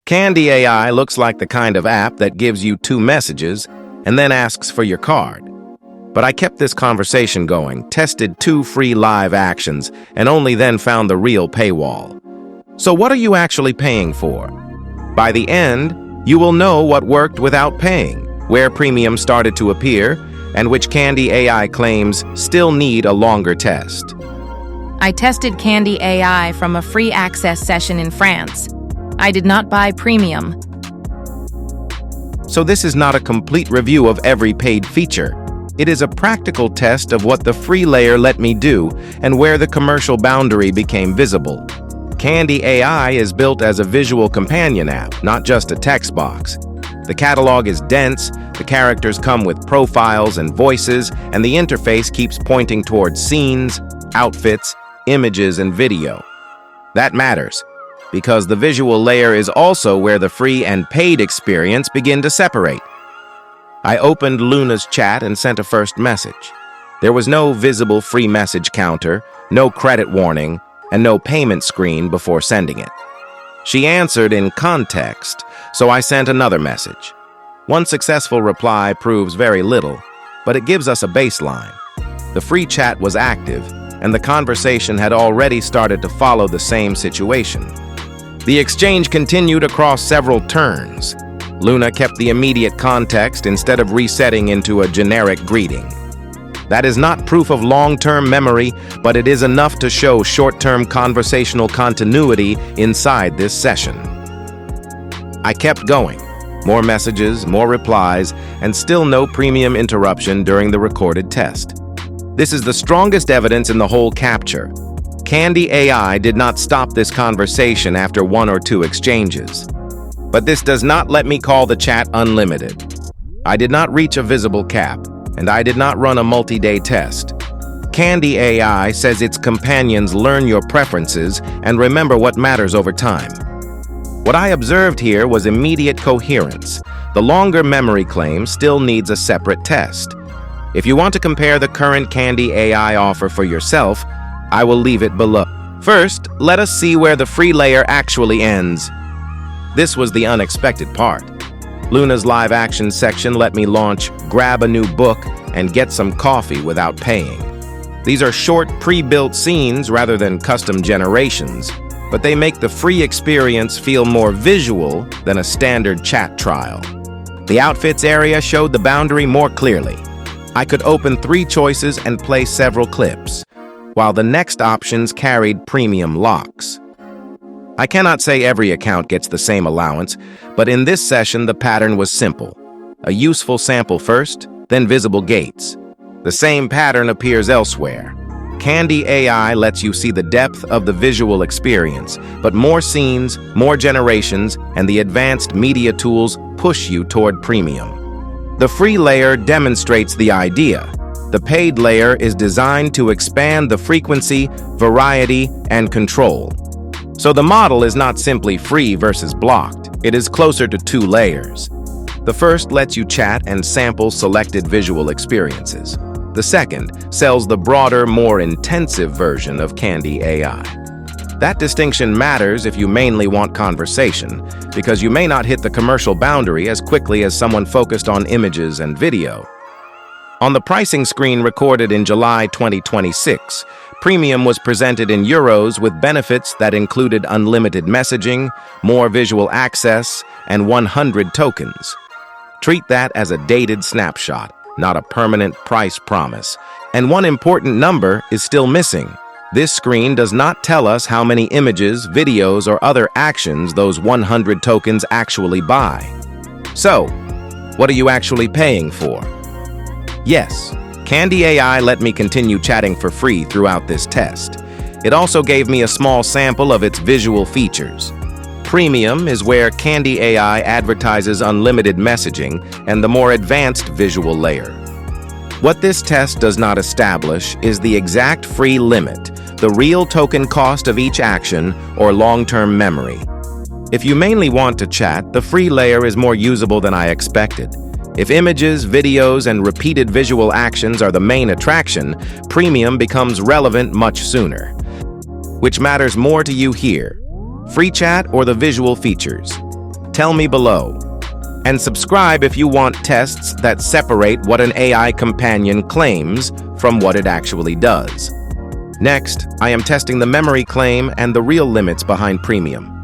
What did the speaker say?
Candy AI looks like the kind of app that gives you 2 messages and then asks for your card. But I kept this conversation going, tested 2 free live actions, and only then found the real paywall. So what are you actually paying for? By the end, you will know what worked without paying, where premium started to appear, and which Candy AI claims still need a longer test. I tested Candy AI from a free access session in France. I did not buy premium. So this is not a complete review of every paid feature. It is a practical test of what the free layer let me do and where the commercial boundary became visible. Candy AI is built as a visual companion app, not just a text box. The catalog is dense, the characters come with profiles and voices, and the interface keeps pointing towards scenes, outfits, images, and video. That matters, because the visual layer is also where the free and paid experience begin to separate. I opened Luna's chat and sent a first message. There was no visible free message counter, no credit warning, and no payment screen before sending it. She answered in context, so I sent another message. One successful reply proves very little, but it gives us a baseline. The free chat was active, and the conversation had already started to follow the same situation. The exchange continued across several turns. Luna kept the immediate context instead of resetting into a generic greeting. That is not proof of long-term memory, but it is enough to show short-term conversational continuity inside this session. I kept going. More messages, more replies, and still no premium interruption during the recorded test. This is the strongest evidence in the whole capture. Candy AI did not stop this conversation after 1 or 2 exchanges. But this does not let me call the chat unlimited. I did not reach a visible cap, and I did not run a multi-day test. Candy AI says its companions learn your preferences and remember what matters over time. What I observed here was immediate coherence. The longer memory claim still needs a separate test. If you want to compare the current Candy AI offer for yourself, I will leave it below. First, let us see where the free layer actually ends. This was the unexpected part. Luna's live action section let me launch Grab a New Book and Get Some Coffee without paying. These are short, pre-built scenes rather than custom generations, but they make the free experience feel more visual than a standard chat trial. The outfits area showed the boundary more clearly. I could open 3 choices and play several clips, while the next options carried premium locks. I cannot say every account gets the same allowance, but in this session the pattern was simple. A useful sample first, then visible gates. The same pattern appears elsewhere. Candy AI lets you see the depth of the visual experience, but more scenes, more generations, and the advanced media tools push you toward premium. The free layer demonstrates the idea. The paid layer is designed to expand the frequency, variety, and control. So the model is not simply free versus blocked. It is closer to 2 layers. The first lets you chat and sample selected visual experiences. The second sells the broader, more intensive version of Candy AI. That distinction matters if you mainly want conversation, because you may not hit the commercial boundary as quickly as someone focused on images and video. On the pricing screen recorded in July 2026, Premium was presented in euros with benefits that included unlimited messaging, more visual access, and 100 tokens. Treat that as a dated snapshot, not a permanent price promise. And one important number is still missing. This screen does not tell us how many images, videos, or other actions those 100 tokens actually buy. So, what are you actually paying for? Yes, Candy AI let me continue chatting for free throughout this test. It also gave me a small sample of its visual features. Premium is where Candy AI advertises unlimited messaging and the more advanced visual layer. What this test does not establish is the exact free limit, the real token cost of each action, or long-term memory. If you mainly want to chat, the free layer is more usable than I expected. If images, videos, and repeated visual actions are the main attraction, Premium becomes relevant much sooner. Which matters more to you here? Free chat or the visual features? Tell me below. And subscribe if you want tests that separate what an AI companion claims from what it actually does. Next, I am testing the memory claim and the real limits behind premium.